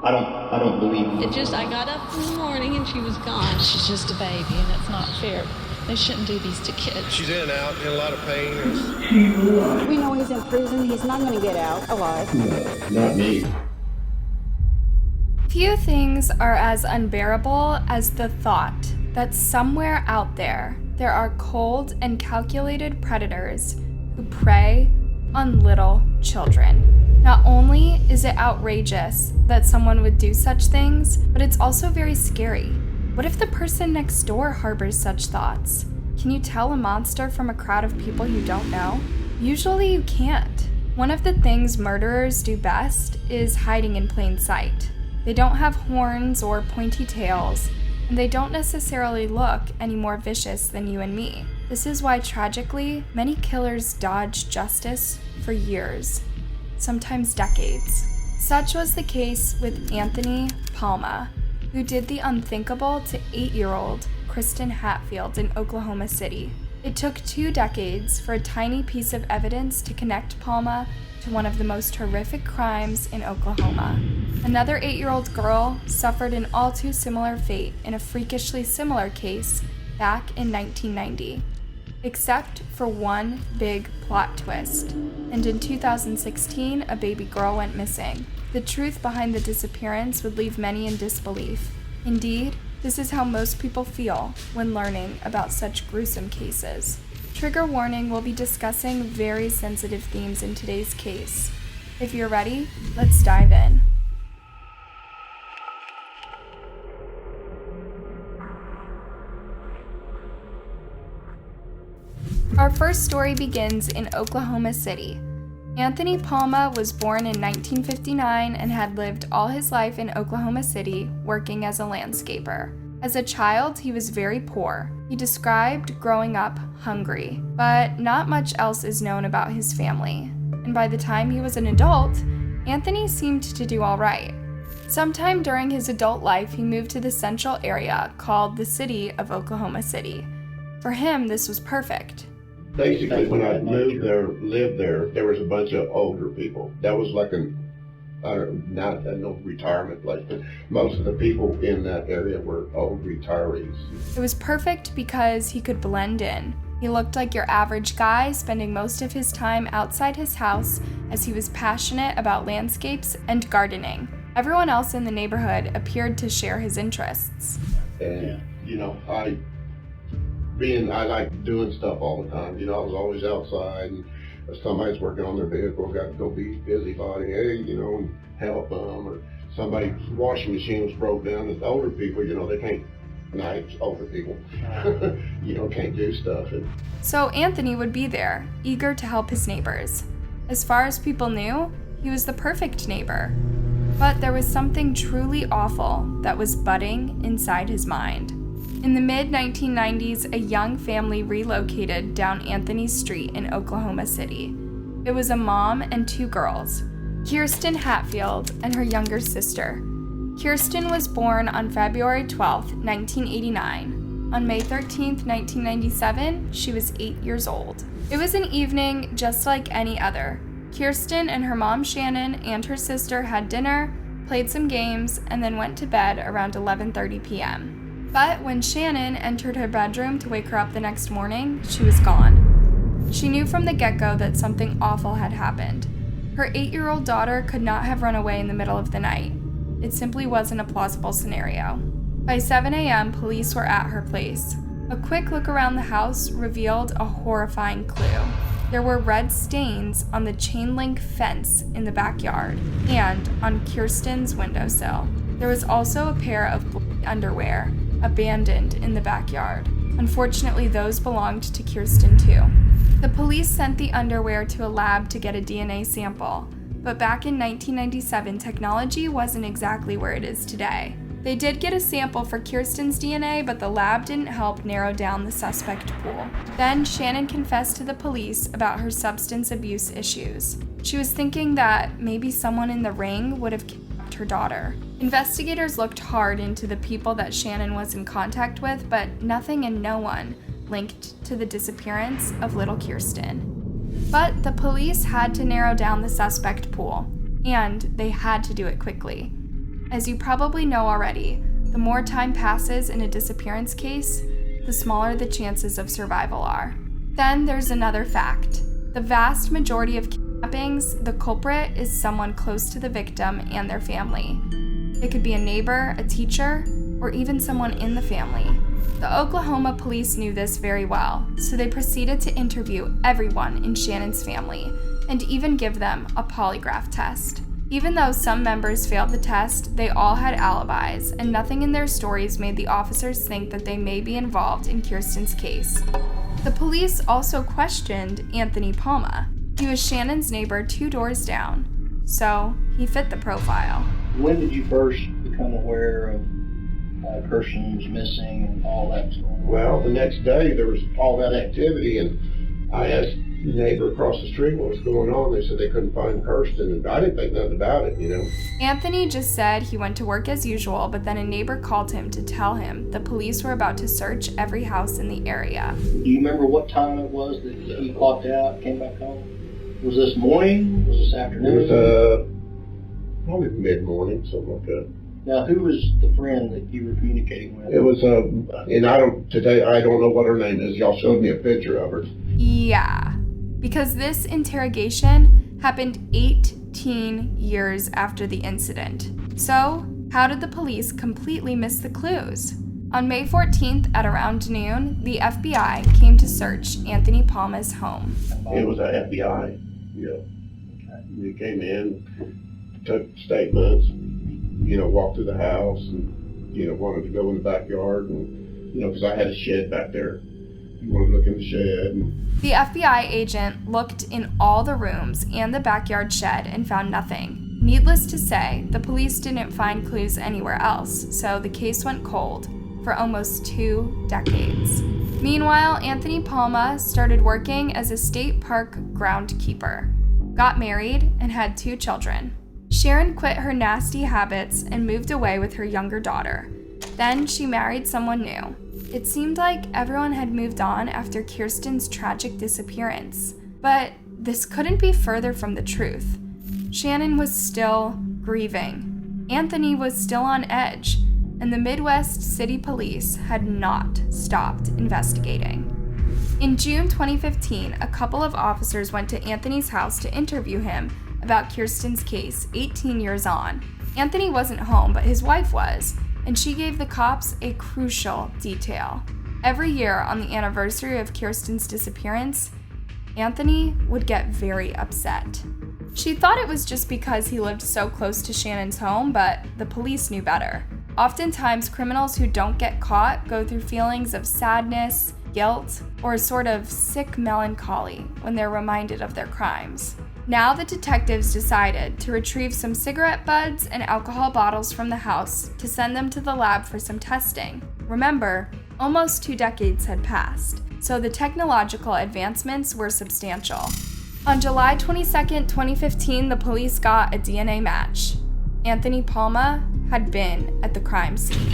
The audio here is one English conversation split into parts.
I don't believe it. I got up in the morning and she was gone. She's just a baby, and it's not fair. They shouldn't do these to kids. She's in and out, in a lot of pain. We know he's in prison. He's not going to get out alive. No, not me. Few things are as unbearable as the thought that somewhere out there are cold and calculated predators who prey on little children. Not only is it outrageous that someone would do such things, but it's also very scary. What if the person next door harbors such thoughts? Can you tell a monster from a crowd of people you don't know? Usually you can't. One of the things murderers do best is hiding in plain sight. They don't have horns or pointy tails, and they don't necessarily look any more vicious than you and me. This is why, tragically, many killers dodge justice for years, sometimes decades. Such was the case with Anthony Palma, who did the unthinkable to 8-year-old Kristen Hatfield in Oklahoma City. It took 2 decades for a tiny piece of evidence to connect Palma to one of the most horrific crimes in Oklahoma. Another 8-year-old girl suffered an all too similar fate in a freakishly similar case back in 1990. Except for one big plot twist. And in 2016, a baby girl went missing. The truth behind the disappearance would leave many in disbelief. Indeed, this is how most people feel when learning about such gruesome cases. Trigger warning, we'll be discussing very sensitive themes in today's case. If you're ready, let's dive in. Our first story begins in Oklahoma City. Anthony Palma was born in 1959 and had lived all his life in Oklahoma City, working as a landscaper. As a child, he was very poor. He described growing up hungry, but not much else is known about his family. And by the time he was an adult, Anthony seemed to do all right. Sometime during his adult life, he moved to the central area called the city of Oklahoma City. For him, this was perfect. Basically, when I lived there was a bunch of older people. That was like not no retirement place, but most of the people in that area were old retirees. It was perfect because he could blend in. He looked like your average guy, spending most of his time outside his house as he was passionate about landscapes and gardening. Everyone else in the neighborhood appeared to share his interests. And, I like doing stuff all the time. I was always outside, and if somebody's working on their vehicle, got to go be busybody, and help them, or somebody's washing machine was broke down. And the older people, they can't, older people, can't do stuff. So Anthony would be there, eager to help his neighbors. As far as people knew, he was the perfect neighbor. But there was something truly awful that was budding inside his mind. In the mid-1990s, a young family relocated down Anthony's Street in Oklahoma City. It was a mom and 2 girls, Kristen Hatfield and her younger sister. Kristen was born on February 12, 1989. On May 13, 1997, she was 8 years old. It was an evening just like any other. Kristen and her mom Shannon and her sister had dinner, played some games, and then went to bed around 11:30 p.m. But when Shannon entered her bedroom to wake her up the next morning, she was gone. She knew from the get-go that something awful had happened. Her 8-year-old daughter could not have run away in the middle of the night. It simply wasn't a plausible scenario. By 7 a.m., police were at her place. A quick look around the house revealed a horrifying clue. There were red stains on the chain-link fence in the backyard and on Kirsten's windowsill. There was also a pair of bloody underwear abandoned in the backyard. Unfortunately, those belonged to Kristen too. The police sent the underwear to a lab to get a DNA sample, but back in 1997, technology wasn't exactly where it is today. They did get a sample for Kirsten's DNA, but the lab didn't help narrow down the suspect pool. Then Shannon confessed to the police about her substance abuse issues. She was thinking that maybe someone in the ring would have kidnapped her daughter. Investigators looked hard into the people that Shannon was in contact with, but nothing and no one linked to the disappearance of little Kristen. But the police had to narrow down the suspect pool, and they had to do it quickly. As you probably know already, the more time passes in a disappearance case, the smaller the chances of survival are. Then there's another fact. The vast majority of kidnappings, the culprit is someone close to the victim and their family. It could be a neighbor, a teacher, or even someone in the family. The Oklahoma police knew this very well, so they proceeded to interview everyone in Shannon's family and even give them a polygraph test. Even though some members failed the test, they all had alibis, and nothing in their stories made the officers think that they may be involved in Kirsten's case. The police also questioned Anthony Palma. He was Shannon's neighbor 2 doors down, so he fit the profile. When did you first become aware of Kirsten was missing and all that? Well, the next day there was all that activity, and I asked the neighbor across the street what was going on. They said they couldn't find Kirsten, and I didn't think nothing about it, Anthony just said he went to work as usual, but then a neighbor called him to tell him the police were about to search every house in the area. Do you remember what time it was that he clocked out, came back home? Was this morning? Was this afternoon? It was probably mid-morning, something like that. Now, who was the friend that you were communicating with? It was, and I don't know what her name is. Y'all showed me a picture of her. Yeah, because this interrogation happened 18 years after the incident. So, how did the police completely miss the clues? On May 14th at around noon, the FBI came to search Anthony Palma's home. It was an FBI, They came in, took statements, walked through the house and, wanted to go in the backyard and, because I had a shed back there. You want to look in the shed. The FBI agent looked in all the rooms and the backyard shed and found nothing. Needless to say, the police didn't find clues anywhere else, so the case went cold for almost 2 decades. Meanwhile, Anthony Palma started working as a state park groundskeeper, got married, and had 2 children. Sharon quit her nasty habits and moved away with her younger daughter. Then she married someone new. It seemed like everyone had moved on after Kirsten's tragic disappearance, but this couldn't be further from the truth. Shannon was still grieving. Anthony was still on edge, and the Midwest City Police had not stopped investigating. In June 2015, a couple of officers went to Anthony's house to interview him about Kirsten's case 18 years on. Anthony wasn't home, but his wife was, and she gave the cops a crucial detail. Every year on the anniversary of Kirsten's disappearance, Anthony would get very upset. She thought it was just because he lived so close to Shannon's home, but the police knew better. Oftentimes, criminals who don't get caught go through feelings of sadness, guilt, or a sort of sick melancholy when they're reminded of their crimes. Now the detectives decided to retrieve some cigarette butts and alcohol bottles from the house to send them to the lab for some testing. Remember, almost 2 decades had passed, so the technological advancements were substantial. On July 22, 2015, the police got a DNA match. Anthony Palma had been at the crime scene.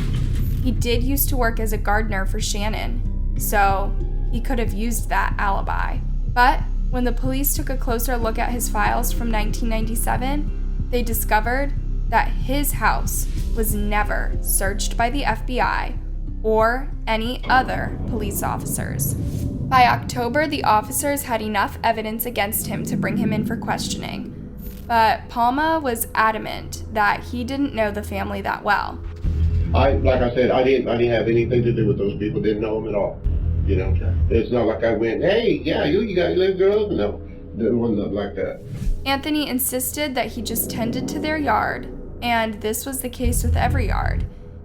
He did used to work as a gardener for Shannon, so he could have used that alibi. But when the police took a closer look at his files from 1997, they discovered that his house was never searched by the FBI or any other police officers. By October, the officers had enough evidence against him to bring him in for questioning, but Palma was adamant that he didn't know the family that well. Like I said, I didn't have anything to do with those people. Didn't know them at all. It's not like I went, hey, yeah, you got your little girls. No, it wasn't nothing like that. Anthony insisted that he just tended to their yard, and this was the case with every yard.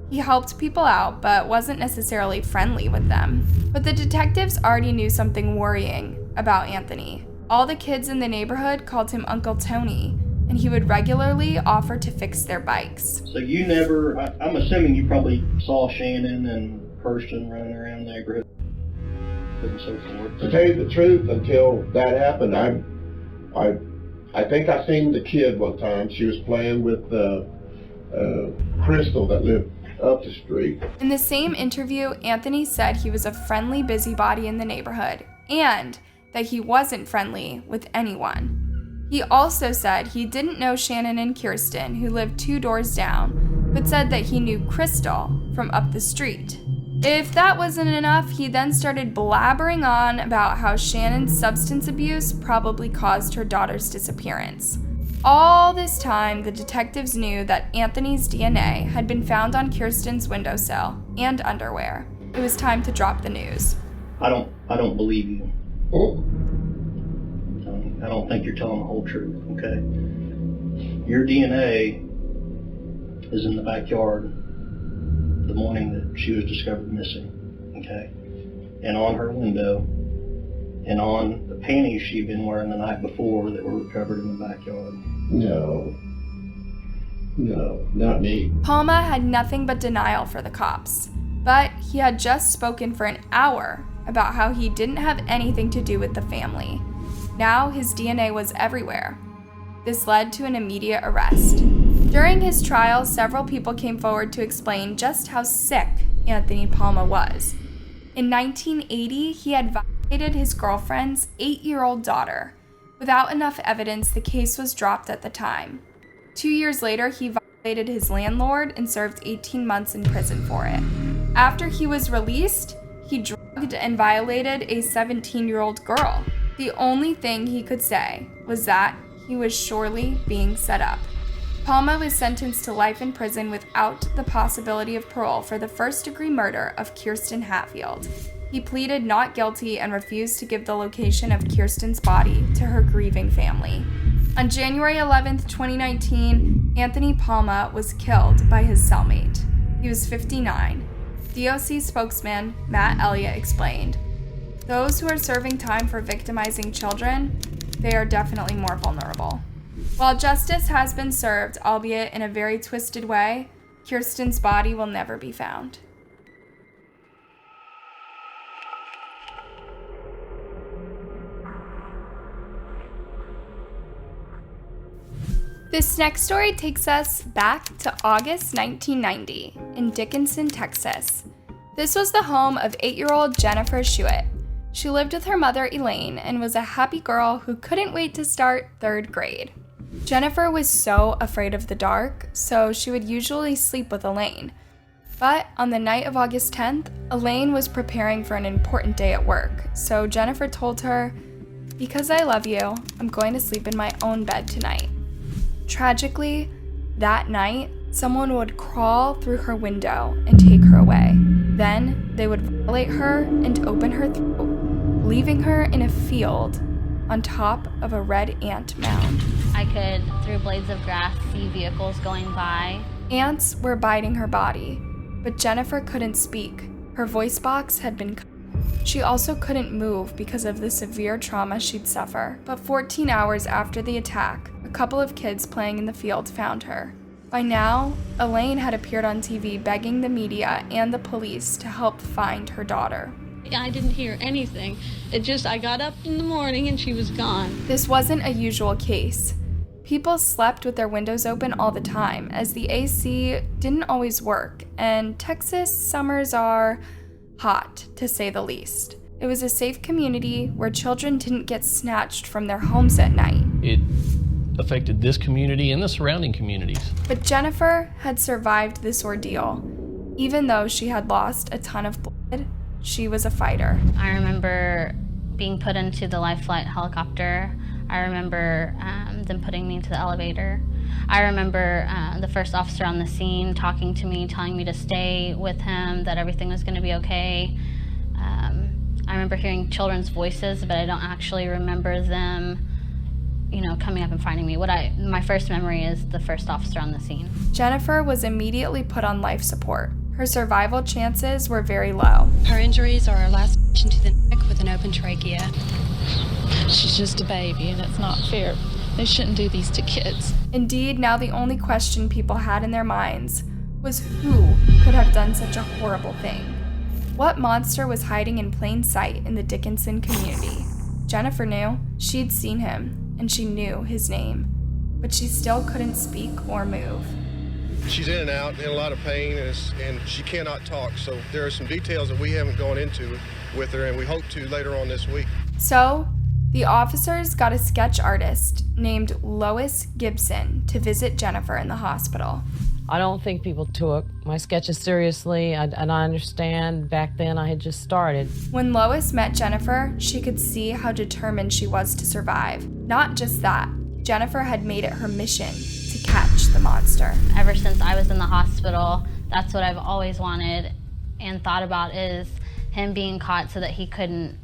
He helped people out, but wasn't necessarily friendly with them. But the detectives already knew something worrying about Anthony. All the kids in the neighborhood called him Uncle Tony, and he would regularly offer to fix their bikes. So you never, I'm assuming you probably saw Shannon and Kirsten running around the neighborhood and so forth. To tell you the truth, until that happened, I think I seen the kid one time. She was playing with Crystal that lived up the street. In the same interview, Anthony said he was a friendly busybody in the neighborhood, and that he wasn't friendly with anyone. He also said he didn't know Shannon and Kirsten, who lived 2 doors down, but said that he knew Crystal from up the street. If that wasn't enough, he then started blabbering on about how Shannon's substance abuse probably caused her daughter's disappearance. All this time, the detectives knew that Anthony's DNA had been found on Kirsten's windowsill and underwear. It was time to drop the news. I don't believe you. Oh, I don't think you're telling the whole truth, okay? Your DNA is in the backyard the morning that she was discovered missing, okay? And on her window, and on the panties she'd been wearing the night before that were recovered in the backyard. No, not me. Palma had nothing but denial for the cops, but he had just spoken for an hour about how he didn't have anything to do with the family. Now his DNA was everywhere. This led to an immediate arrest. During his trial, several people came forward to explain just how sick Anthony Palma was. In 1980, he had violated his girlfriend's 8-year-old daughter. Without enough evidence, the case was dropped at the time. 2 years later, he violated his landlord and served 18 months in prison for it. After he was released, he drugged and violated a 17-year-old girl. The only thing he could say was that he was surely being set up. Palma was sentenced to life in prison without the possibility of parole for the first-degree murder of Kristen Hatfield. He pleaded not guilty and refused to give the location of Kirsten's body to her grieving family. On January 11, 2019, Anthony Palma was killed by his cellmate. He was 59. DOC spokesman Matt Elliott explained, "Those who are serving time for victimizing children, they are definitely more vulnerable." While justice has been served, albeit in a very twisted way, Kirsten's body will never be found. This next story takes us back to August 1990 in Dickinson, Texas. This was the home of 8-year-old Jennifer Schuett. She lived with her mother, Elaine, and was a happy girl who couldn't wait to start 3rd grade. Jennifer was so afraid of the dark, so she would usually sleep with Elaine. But on the night of August 10th, Elaine was preparing for an important day at work, so Jennifer told her, "Because I love you, I'm going to sleep in my own bed tonight." Tragically, that night, someone would crawl through her window and take her away. Then they would violate her and open her throat, leaving her in a field on top of a red ant mound. I could, through blades of grass, see vehicles going by. Ants were biting her body, but Jennifer couldn't speak. Her voice box had been cut. She also couldn't move because of the severe trauma she'd suffer. But 14 hours after the attack, a couple of kids playing in the field found her. By now, Elaine had appeared on TV begging the media and the police to help find her daughter. I didn't hear anything. I got up in the morning and she was gone. This wasn't a usual case. People slept with their windows open all the time, as the AC didn't always work, and Texas summers are hot, to say the least. It was a safe community where children didn't get snatched from their homes at night. It affected this community and the surrounding communities. But Jennifer had survived this ordeal. Even though she had lost a ton of blood, she was a fighter. I remember being put into the life flight helicopter. I remember them putting me into the elevator. I remember the first officer on the scene talking to me, telling me to stay with him, that everything was going to be okay. I remember hearing children's voices, but I don't actually remember them, coming up and finding me. My first memory is the first officer on the scene. Jennifer was immediately put on life support. Her survival chances were very low. Her injuries are a laceration to the neck with an open trachea. She's just a baby, and it's not fair. They shouldn't do these to kids. Indeed, now the only question people had in their minds was who could have done such a horrible thing? What monster was hiding in plain sight in the Dickinson community? Jennifer knew. She'd seen him, and she knew his name. But she still couldn't speak or move. She's in and out, in a lot of pain, and she cannot talk. So there are some details that we haven't gone into with her, and we hope to later on this week. So, the officers got a sketch artist named Lois Gibson to visit Jennifer in the hospital. I don't think people took my sketches seriously, and I understand back then I had just started. When Lois met Jennifer, she could see how determined she was to survive. Not just that, Jennifer had made it her mission to catch the monster. Ever since I was in the hospital, that's what I've always wanted and thought about, is him being caught so that he couldn't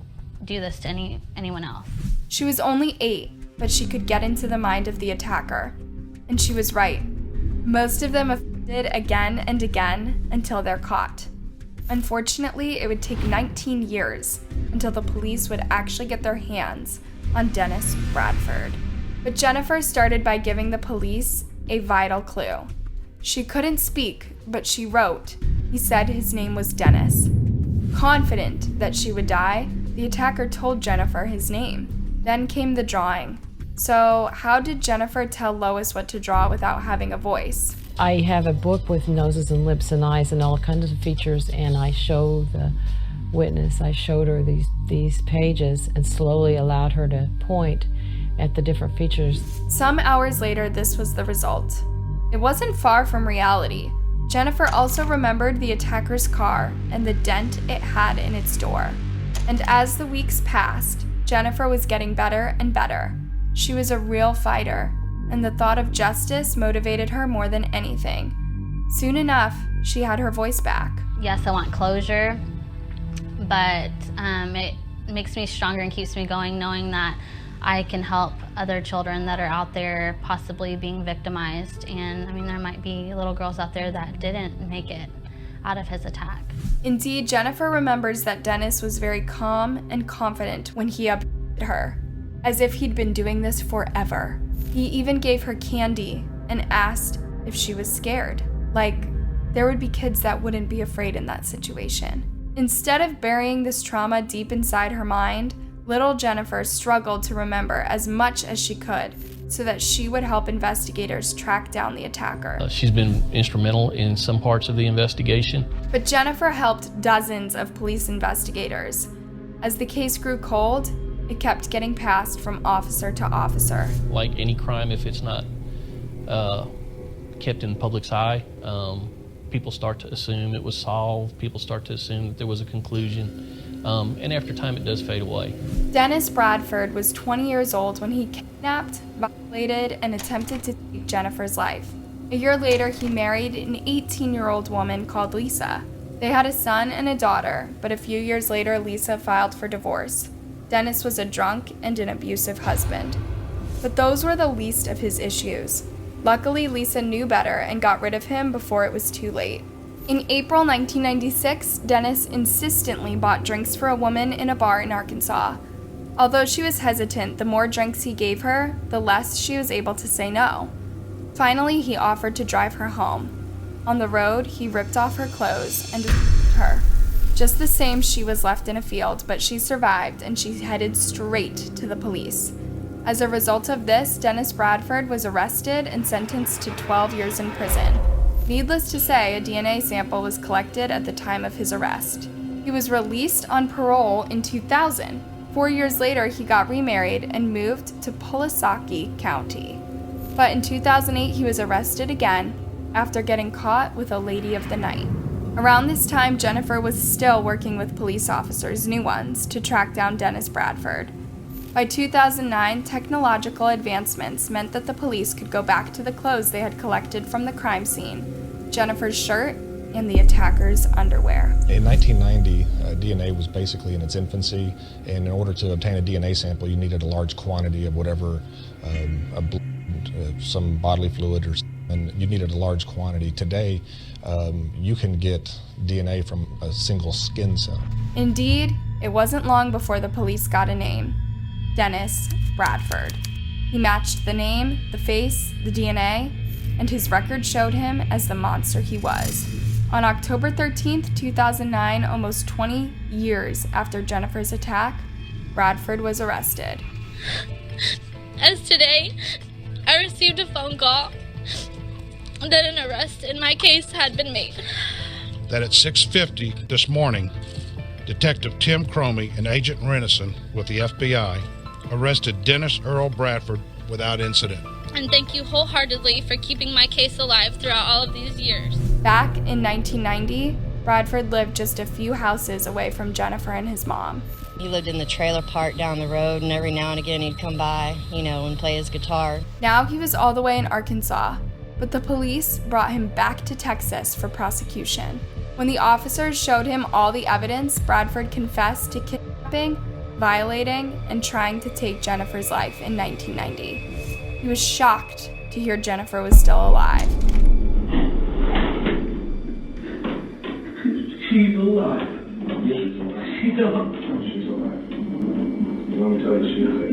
do this to anyone else. She was only 8, but she could get into the mind of the attacker. And she was right. Most of them offended again and again until they're caught. Unfortunately, it would take 19 years until the police would actually get their hands on Dennis Bradford. But Jennifer started by giving the police a vital clue. She couldn't speak, but she wrote. He said his name was Dennis. Confident that she would die, the attacker told Jennifer his name. Then came the drawing. So how did Jennifer tell Lois what to draw without having a voice? I have a book with noses and lips and eyes and all kinds of features, and I show the witness, I showed her these pages and slowly allowed her to point at the different features. Some hours later, this was the result. It wasn't far from reality. Jennifer also remembered the attacker's car and the dent it had in its door. And as the weeks passed, Jennifer was getting better and better. She was a real fighter, and the thought of justice motivated her more than anything. Soon enough, she had her voice back. Yes, I want closure, but it makes me stronger and keeps me going knowing that I can help other children that are out there possibly being victimized. And I mean, there might be little girls out there that didn't make it out of his attack. Indeed, Jennifer remembers that Dennis was very calm and confident when he abducted her, as if he'd been doing this forever. He even gave her candy and asked if she was scared. Like, there would be kids that wouldn't be afraid in that situation. Instead of burying this trauma deep inside her mind, little Jennifer struggled to remember as much as she could so that she would help investigators track down the attacker. She's been instrumental in some parts of the investigation. But Jennifer helped dozens of police investigators. As the case grew cold, it kept getting passed from officer to officer. Like any crime, if it's not kept in the public's eye, people start to assume it was solved. People start to assume that there was a conclusion. And after time, it does fade away. Dennis Bradford was 20 years old when he kidnapped, violated, and attempted to take Jennifer's life. A year later, he married an 18-year-old woman called Lisa. They had a son and a daughter, but a few years later, Lisa filed for divorce. Dennis was a drunk and an abusive husband. But those were the least of his issues. Luckily, Lisa knew better and got rid of him before it was too late. In April 1996, Dennis insistently bought drinks for a woman in a bar in Arkansas. Although she was hesitant, the more drinks he gave her, the less she was able to say no. Finally, he offered to drive her home. On the road, he ripped off her clothes and defeated her. Just the same, she was left in a field, but she survived and she headed straight to the police. As a result of this, Dennis Bradford was arrested and sentenced to 12 years in prison. Needless to say, a DNA sample was collected at the time of his arrest. He was released on parole in 2000. 4 years later, he got remarried and moved to Pulaski County. But in 2008, he was arrested again after getting caught with a lady of the night. Around this time, Jennifer was still working with police officers, new ones, to track down Dennis Bradford. By 2009, technological advancements meant that the police could go back to the clothes they had collected from the crime scene, Jennifer's shirt, and the attacker's underwear. In 1990, DNA was basically in its infancy, and in order to obtain a DNA sample, you needed a large quantity of whatever, some bodily fluid, and you needed a large quantity. Today, you can get DNA from a single skin cell. Indeed, it wasn't long before the police got a name: Dennis Bradford. He matched the name, the face, the DNA, and his record showed him as the monster he was. On October 13th, 2009, almost 20 years after Jennifer's attack, Bradford was arrested. As today, I received a phone call that an arrest in my case had been made. That at 6:50 this morning, Detective Tim Cromie and Agent Renison with the FBI arrested Dennis Earl Bradford without incident. and thank you wholeheartedly for keeping my case alive throughout all of these years. Back in 1990, Bradford lived just a few houses away from Jennifer and his mom. He lived in the trailer park down the road, and every now and again he'd come by, and play his guitar. Now he was all the way in Arkansas, but the police brought him back to Texas for prosecution. When the officers showed him all the evidence, Bradford confessed to kidnapping, violating, and trying to take Jennifer's life in 1990. He was shocked to hear Jennifer was still alive. She's alive. She's alive. She's alive. Let me tell you, she's alive.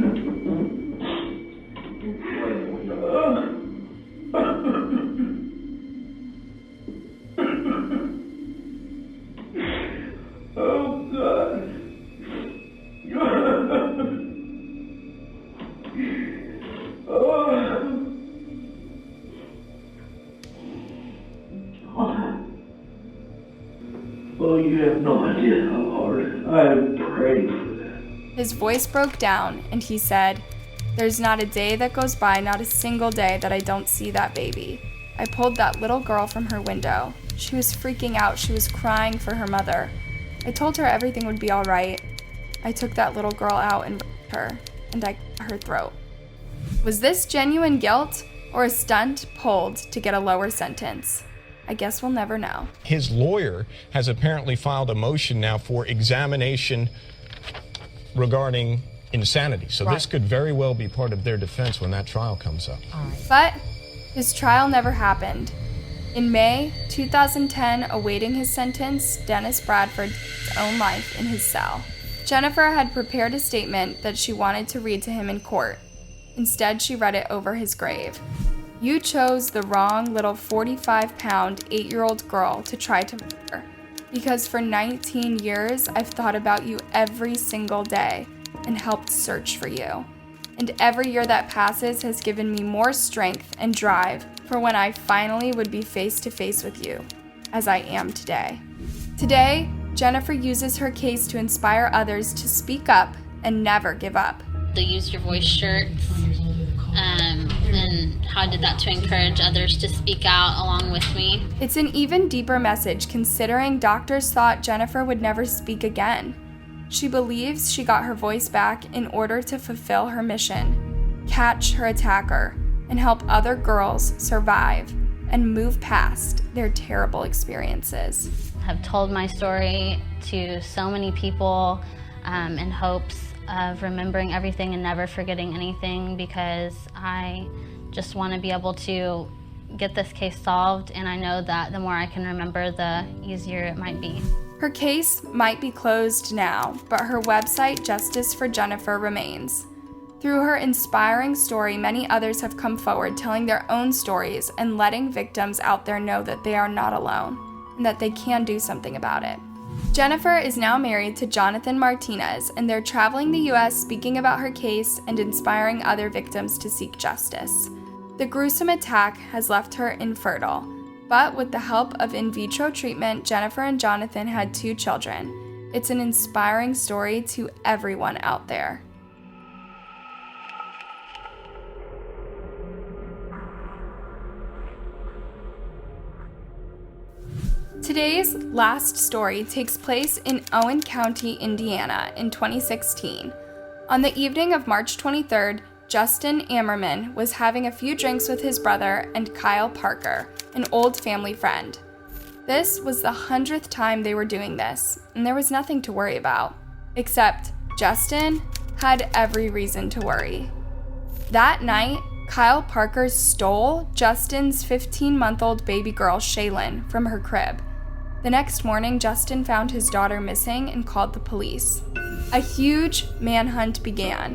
Oh, God. Oh, you have no idea how hard I have prayed for that. His voice broke down, and he said, "There's not a day that goes by, not a single day, that I don't see that baby. I pulled that little girl from her window. She was freaking out. She was crying for her mother. I told her everything would be all right. I took that little girl out and raped her, and I cut her throat." Was this genuine guilt or a stunt pulled to get a lower sentence? I guess we'll never know. His lawyer has apparently filed a motion now for examination regarding insanity. So this could very well be part of their defense when that trial comes up. But his trial never happened. In May 2010, awaiting his sentence, Dennis Bradford took his own life in his cell. Jennifer had prepared a statement that she wanted to read to him in court. Instead, she read it over his grave. "You chose the wrong little 45-pound, 8-year-old girl to try to murder, because for 19 years I've thought about you every single day and helped search for you. And every year that passes has given me more strength and drive for when I finally would be face to face with you, as I am today." Today, Jennifer uses her case to inspire others to speak up and never give up. The Use Your Voice shirts, and how I did that to encourage others to speak out along with me. It's an even deeper message considering doctors thought Jennifer would never speak again. She believes she got her voice back in order to fulfill her mission, catch her attacker, and help other girls survive and move past their terrible experiences. I've told my story to so many people in hopes of remembering everything and never forgetting anything, because I just want to be able to get this case solved, and I know that the more I can remember, the easier it might be. Her case might be closed now, but her website, Justice for Jennifer, remains. Through her inspiring story, many others have come forward telling their own stories and letting victims out there know that they are not alone and that they can do something about it. Jennifer is now married to Jonathan Martinez, and they're traveling the U.S. speaking about her case and inspiring other victims to seek justice. The gruesome attack has left her infertile, but with the help of in vitro treatment, Jennifer and Jonathan had 2 children. It's an inspiring story to everyone out there. Today's last story takes place in Owen County, Indiana in 2016. On the evening of March 23rd, Justin Ammerman was having a few drinks with his brother and Kyle Parker, an old family friend. This was the 100th time they were doing this, and there was nothing to worry about. Except Justin had every reason to worry. That night, Kyle Parker stole Justin's 15-month-old baby girl, Shaylin, from her crib. The next morning, Justin found his daughter missing and called the police. A huge manhunt began,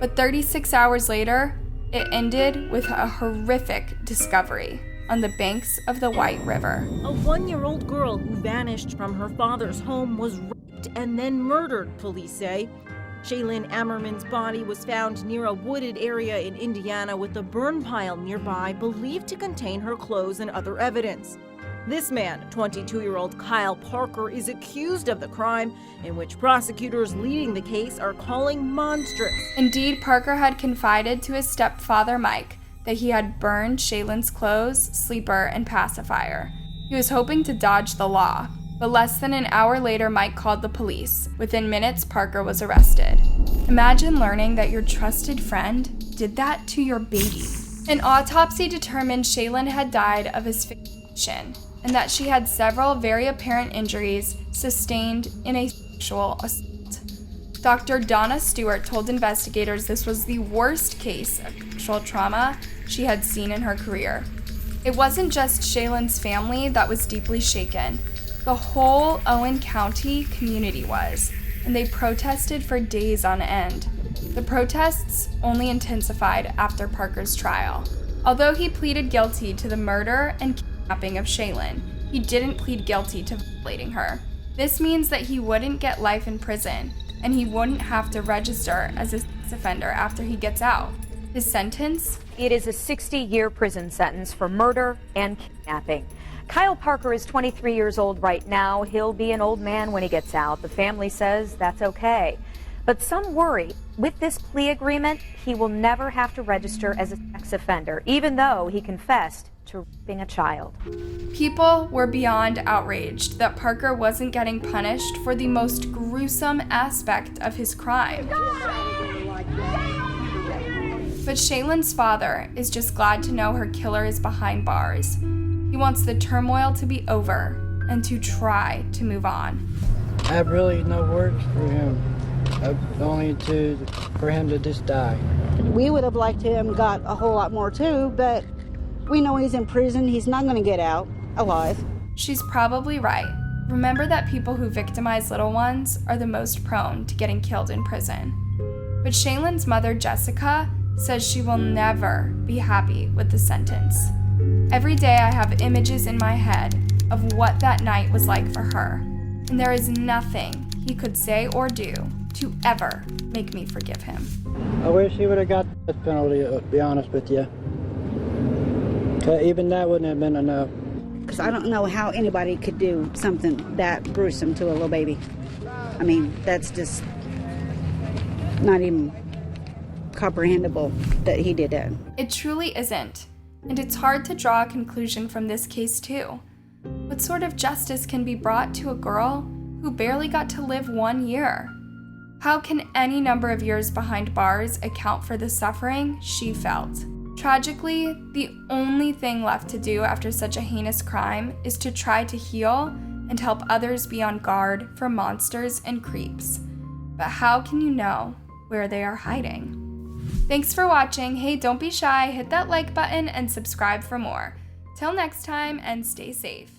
but 36 hours later, it ended with a horrific discovery on the banks of the White River. A 1-year-old girl who vanished from her father's home was raped and then murdered, police say. Shaylin Ammerman's body was found near a wooded area in Indiana with a burn pile nearby believed to contain her clothes and other evidence. This man, 22-year-old Kyle Parker, is accused of the crime, in which prosecutors leading the case are calling monstrous. Indeed, Parker had confided to his stepfather, Mike, that he had burned Shaylin's clothes, sleeper, and pacifier. He was hoping to dodge the law, but less than an hour later, Mike called the police. Within minutes, Parker was arrested. Imagine learning that your trusted friend did that to your baby. An autopsy determined Shaylin had died of asphyxiation, and that she had several very apparent injuries sustained in a sexual assault. Dr. Donna Stewart told investigators this was the worst case of sexual trauma she had seen in her career. It wasn't just Shaylin's family that was deeply shaken. The whole Owen County community was, and they protested for days on end. The protests only intensified after Parker's trial. Although he pleaded guilty to the murder and kidnapping of Shaylin, he didn't plead guilty to violating her. This means that he wouldn't get life in prison, and he wouldn't have to register as a sex offender after he gets out. His sentence? It is a 60-year prison sentence for murder and kidnapping. Kyle Parker is 23 years old right now. He'll be an old man when he gets out. The family says that's okay. But some worry with this plea agreement, he will never have to register as a sex offender, even though he confessed to raping a child. People were beyond outraged that Parker wasn't getting punished for the most gruesome aspect of his crime. But Shaylin's father is just glad to know her killer is behind bars. He wants the turmoil to be over and to try to move on. I have really no words for him, only for him to just die. We would have liked him got a whole lot more too, but we know he's in prison. He's not going to get out alive. She's probably right. Remember that people who victimize little ones are the most prone to getting killed in prison. But Shaylin's mother, Jessica, says she will never be happy with the sentence. Every day I have images in my head of what that night was like for her, and there is nothing he could say or do to ever make me forgive him. I wish he would have got the death penalty, to be honest with you. Even that wouldn't have been enough. Because I don't know how anybody could do something that gruesome to a little baby. I mean, that's just not even comprehensible that he did that. It truly isn't. And it's hard to draw a conclusion from this case, too. What sort of justice can be brought to a girl who barely got to live 1 year? How can any number of years behind bars account for the suffering she felt? Tragically, the only thing left to do after such a heinous crime is to try to heal and help others be on guard for monsters and creeps. But how can you know where they are hiding? Thanks for watching. Hey, don't be shy. Hit that like button and subscribe for more. Till next time, and stay safe.